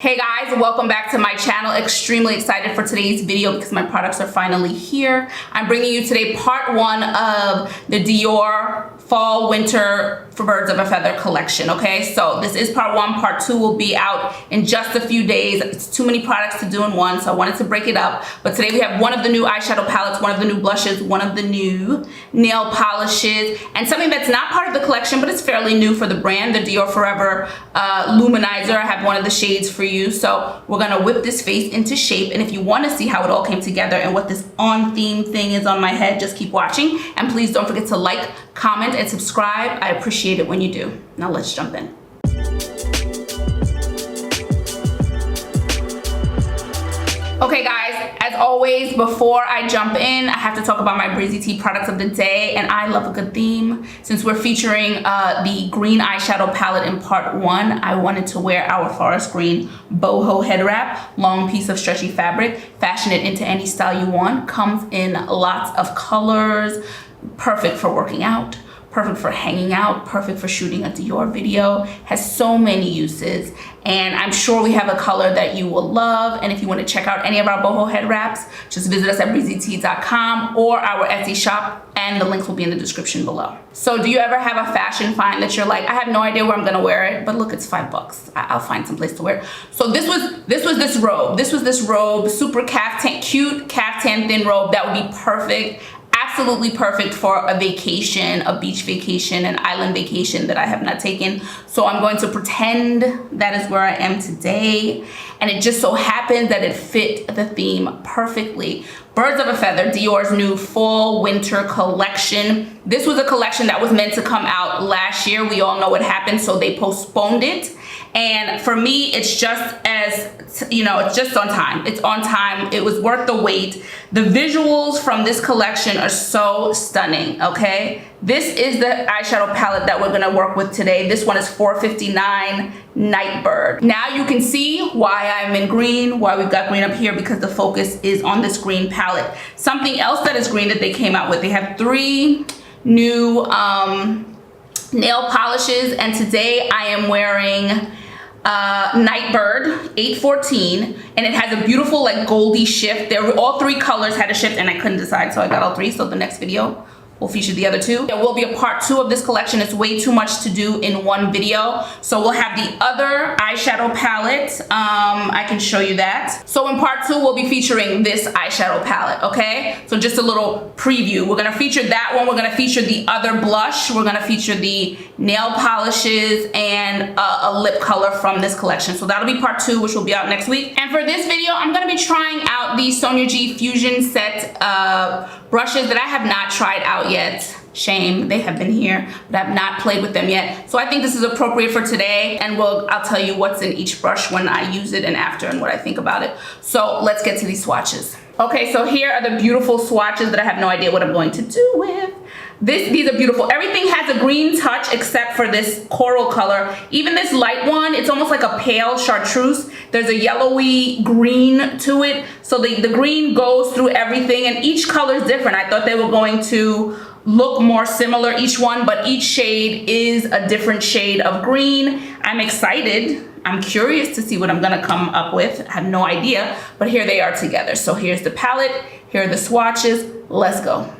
Hey guys, welcome back to my channel. Extremely excited for today's video because my products are finally here. I'm bringing you today part one of the Dior Fall Winter for Birds of a Feather collection, okay? So this is part one. Part two will be out in just a few days. It's too many products to do in one, so I wanted to break it up. But today we have one of the new eyeshadow palettes, one of the new blushes, one of the new nail polishes, and something that's not part of the collection, but it's fairly new for the brand, the Dior Forever Luminizer. I have one of the shades for you. So we're gonna whip this face into shape, and if you want to see how it all came together and what this on theme thing is on my head, just keep watching, and please don't forget to like, comment, and subscribe. I appreciate it when you do. Now let's jump in. Okay guys, as always, before I jump in, I have to talk about my Breezy Tee products of the day, and I love a good theme. Since we're featuring the green eyeshadow palette in part one, I wanted to wear our forest green boho head wrap, long piece of stretchy fabric, fashion it into any style you want, comes in lots of colors, perfect for working out, perfect for hanging out, perfect for shooting a Dior video, has so many uses, and I'm sure we have a color that you will love. And if you want to check out any of our boho head wraps, just visit us at breezytee.com or our Etsy shop, and the links will be in the description below. So do you ever have a fashion find that you're like, I have no idea where I'm gonna wear it, but look, it's $5. I'll find some place to wear it. So this was this robe. This was this robe, super caftan, cute caftan thin robe that would be perfect. Absolutely perfect for a vacation, a beach vacation, an island vacation that I have not taken. So I'm going to pretend that is where I am today. And it just so happened that it fit the theme perfectly. Birds of a Feather, Dior's new fall winter collection. This was a collection that was meant to come out last year. We all know what happened, so they postponed it. And for me, it's just as, you know, it's just on time. It's on time. It was worth the wait. The visuals from this collection are so stunning, okay? This is the eyeshadow palette that we're gonna work with today. This one is $4.59 Nightbird. Now you can see why I'm in green, why we've got green up here, because the focus is on this green palette. Something else that is green that they came out with, they have 3 new nail polishes, and today I am wearing Nightbird 814, and it has a beautiful like goldy shift. All 3 colors had a shift, and I couldn't decide, so I got all 3. So the next video will feature the other 2. There will be a part 2 of this collection. It's way too much to do in one video. So we'll have the other eyeshadow palette. I can show you that. So in part 2, we'll be featuring this eyeshadow palette, okay? So just a little preview. We're gonna feature that one. We're gonna feature the other blush. We're gonna feature the nail polishes and a lip color from this collection. So that'll be part 2, which will be out next week. And for this video, I'm gonna be trying out the Sonia G Fusion set brushes that I have not tried out yet. Shame, they have been here, but I've not played with them yet. So I think this is appropriate for today, and I'll tell you what's in each brush when I use it and after, and what I think about it. So let's get to these swatches. Okay, so here are the beautiful swatches that I have no idea what I'm going to do with. These are beautiful. Everything has a green touch except for this coral color. Even this light one, it's almost like a pale chartreuse. There's a yellowy green to it. So the green goes through everything, and each color is different. I thought they were going to look more similar, each one, but each shade is a different shade of green. I'm excited. I'm curious to see what I'm gonna come up with. I have no idea, but here they are together. So here's the palette, here are the swatches. Let's go.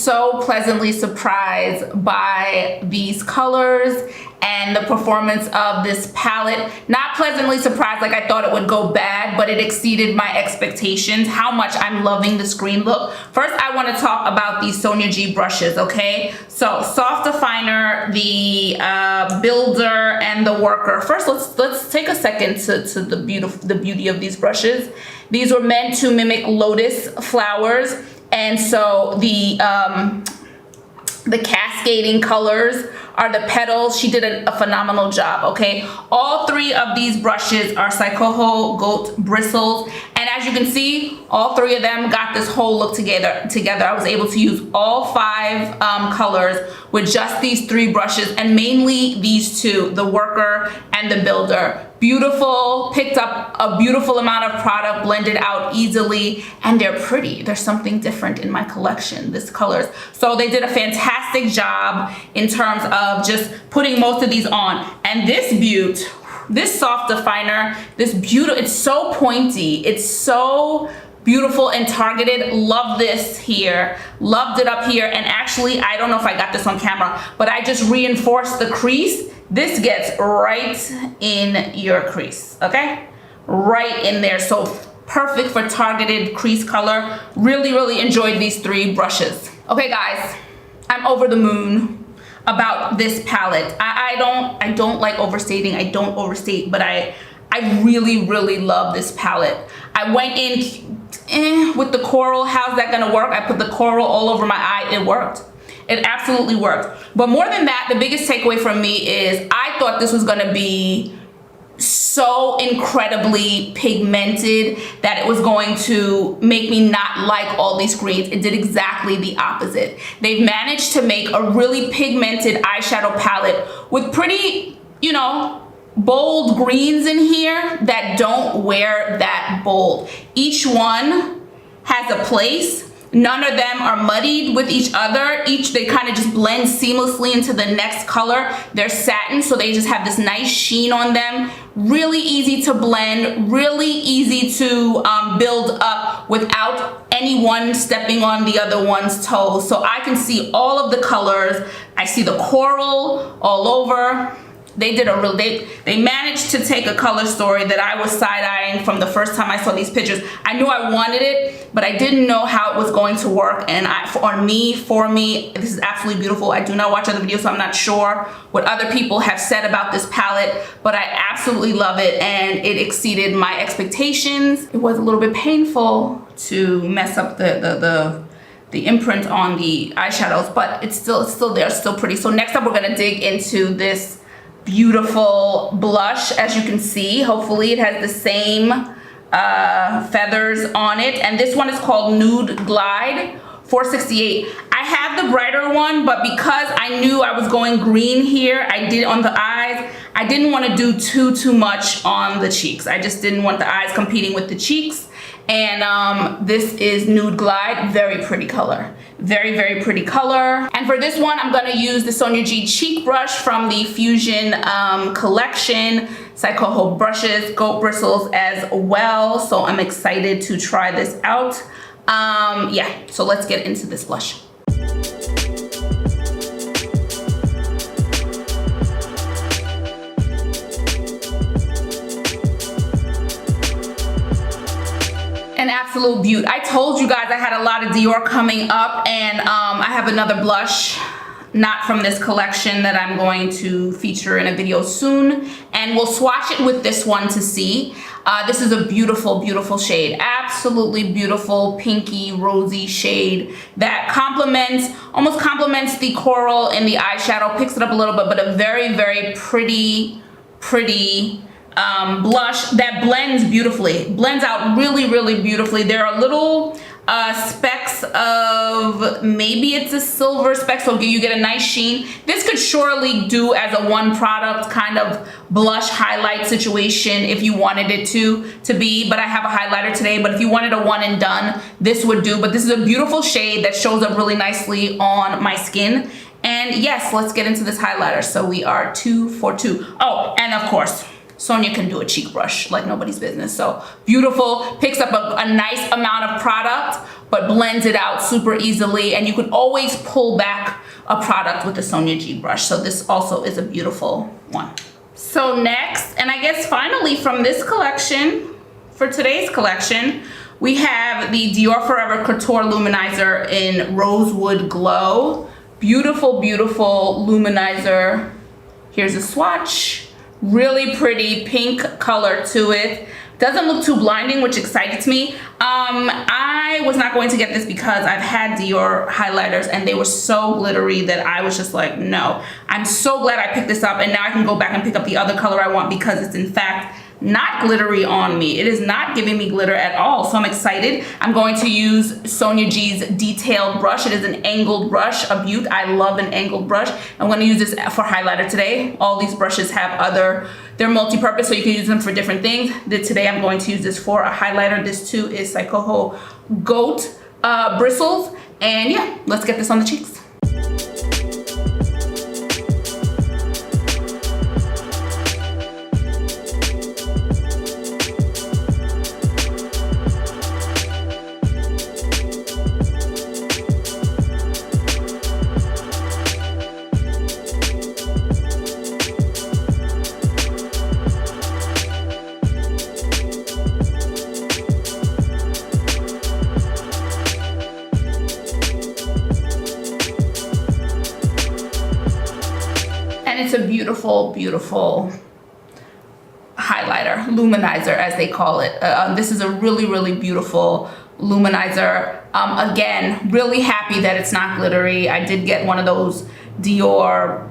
so pleasantly surprised by these colors and the performance of this palette. Not pleasantly surprised like I thought it would go bad, but it exceeded my expectations, how much I'm loving this green look. First, I want to talk about these Sonia G brushes, okay? So, soft definer, the builder, and the worker. First, let's take a second to the beauty of these brushes. These were meant to mimic lotus flowers, and so the cascading colors are the petals. She did a phenomenal job, okay? All three of these brushes are Suqqu goat bristles, and as you can see, all three of them got this whole look together. I was able to use all 5 colors with just these 3 brushes, and mainly these 2, the worker and the builder. Beautiful, picked up a beautiful amount of product, blended out easily, and they're pretty. There's something different in my collection, this colors. So they did a fantastic job in terms of just putting most of these on. And this beaut, this soft definer, this beautiful, it's so pointy, it's so beautiful and targeted. Love this here, loved it up here, and actually, I don't know if I got this on camera, but I just reinforced the crease. This gets right in your crease, okay? Right in there, so perfect for targeted crease color. Really, really enjoyed these 3 brushes. Okay, guys, I'm over the moon about this palette. I don't like overstating, I don't overstate, but I really, really love this palette. I went in with the coral. How's that gonna work? I put the coral all over my eye. It worked. It absolutely worked. But more than that, the biggest takeaway from me is I thought this was gonna be so incredibly pigmented that it was going to make me not like all these greens. It did exactly the opposite. They've managed to make a really pigmented eyeshadow palette with pretty, you know, bold greens in here that don't wear that bold. Each one has a place. None of them are muddied with each other. They kind of just blend seamlessly into the next color. They're satin, so they just have this nice sheen on them. Really easy to blend, really easy to build up without anyone stepping on the other one's toes. So I can see all of the colors. I see the coral all over. They did they managed to take a color story that I was side-eyeing from the first time I saw these pictures. I knew I wanted it, but I didn't know how it was going to work. And for me, this is absolutely beautiful. I do not watch other videos, so I'm not sure what other people have said about this palette, but I absolutely love it, and it exceeded my expectations. It was a little bit painful to mess up the imprint on the eyeshadows, but it's still there, still pretty. So next up, we're gonna dig into this beautiful blush. As you can see, hopefully it has the same feathers on it, and this one is called Nude Glide, $4.68. I have the brighter one, but because I knew I was going green here, I did on the eyes. I didn't want to do too much on the cheeks. I just didn't want the eyes competing with the cheeks. And this is Nude Glide. Very pretty color. Very, very pretty color. And for this one, I'm gonna use the Sonia G Cheek Brush from the Fusion collection. Suqqu brushes, goat bristles as well. So I'm excited to try this out. Yeah, so let's get into this blush. An absolute beaut. I told you guys I had a lot of Dior coming up, and I have another blush, not from this collection, that I'm going to feature in a video soon, and we'll swatch it with this one to see. This is a beautiful, beautiful shade. Absolutely beautiful, pinky, rosy shade that almost complements the coral in the eyeshadow, picks it up a little bit, but a very, very pretty blush that blends beautifully, blends out really, really beautifully. There are little specks of, maybe it's a silver speck, so you get a nice sheen. This could surely do as a one product kind of blush highlight situation if you wanted it to be, but I have a highlighter today. But if you wanted a one and done, this would do. But this is a beautiful shade that shows up really nicely on my skin. And yes, let's get into this highlighter. So we are 2 for 2. Oh, and of course, Sonia can do a cheek brush like nobody's business. So beautiful, picks up a nice amount of product, but blends it out super easily. And you can always pull back a product with the Sonia G brush. So this also is a beautiful one. So next, and I guess finally from this collection, for today's collection, we have the Dior Forever Couture Luminizer in Rosewood Glow. Beautiful, beautiful luminizer. Here's a swatch. Really pretty pink color to it. Doesn't look too blinding, which excites me. I was not going to get this because I've had Dior highlighters and they were so glittery that I was just like, no. I'm so glad I picked this up, and now I can go back and pick up the other color I want because it's in fact not glittery on me. It is not giving me glitter at all, so I'm excited. I'm going to use Sonia G's detailed brush. It is an angled brush, a beaut. I love an angled brush. I'm going to use this for highlighter today. All these brushes have they're multi-purpose, so you can use them for different things. Today I'm going to use this for a highlighter. This too is Boho Goat bristles. And yeah, let's get this on the cheeks. And it's a beautiful, beautiful highlighter, luminizer as they call it. This is a really, really beautiful luminizer. Again, really happy that it's not glittery. I did get one of those Dior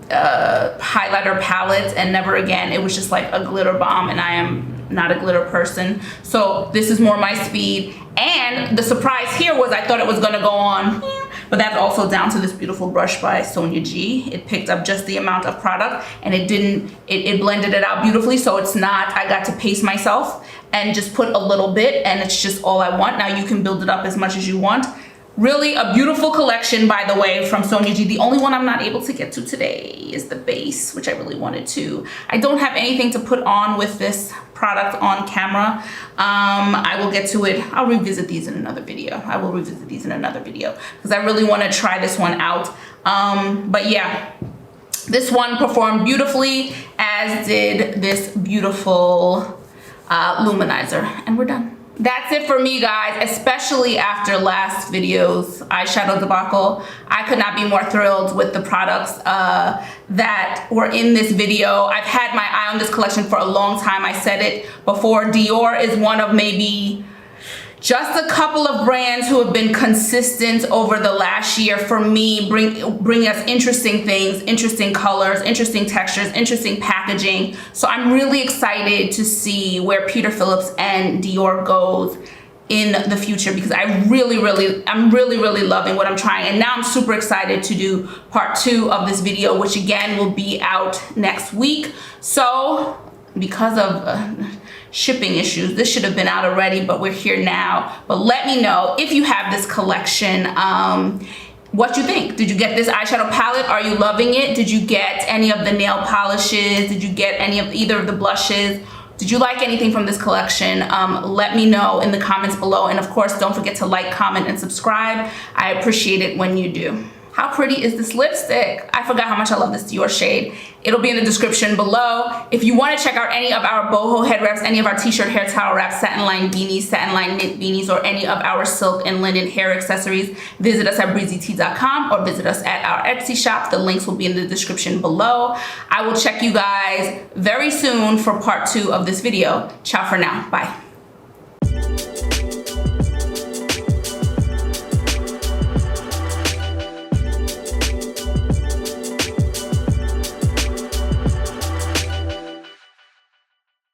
highlighter palettes, and never again. It was just like a glitter bomb, and I am not a glitter person. So this is more my speed. And the surprise here was I thought it was gonna go on, but that's also down to this beautiful brush by Sonia G. It picked up just the amount of product, and it blended it out beautifully. So it's not, I got to pace myself and just put a little bit, and it's just all I want. Now you can build it up as much as you want. Really a beautiful collection, by the way, from Sonia G. The only one I'm not able to get to today is the base, which I really wanted to. I don't have anything to put on with this product on camera. I will get to it. I'll revisit these in another video. I will revisit these in another video because I really want to try this one out. But yeah, this one performed beautifully, as did this beautiful luminizer, and we're done. That's it for me, guys, especially after last video's eyeshadow debacle. I could not be more thrilled with the products that were in this video. I've had my eye on this collection for a long time. I said it before. Dior is one of maybe just a couple of brands who have been consistent over the last year for me, bring us interesting things, interesting colors, interesting textures, interesting packaging. So I'm really excited to see where Peter Phillips and Dior goes in the future, because I'm really loving what I'm trying. And now I'm super excited to do part 2 of this video, which again will be out next week. So because of shipping issues, this should have been out already, but we're here now. But let me know if you have this collection, what you think. Did you get this eyeshadow palette? Are you loving it? Did you get any of the nail polishes? Did you get any of either of the blushes? Did you like anything from this collection? Let me know in the comments below. And of course, don't forget to like, comment, and subscribe. I appreciate it when you do. How pretty is this lipstick? I forgot how much I love this Dior shade. It'll be in the description below. If you want to check out any of our boho head wraps, any of our t-shirt, hair towel wraps, satin line beanies, satin line knit beanies, or any of our silk and linen hair accessories, visit us at breezytee.com or visit us at our Etsy shop. The links will be in the description below. I will check you guys very soon for part 2 of this video. Ciao for now. Bye.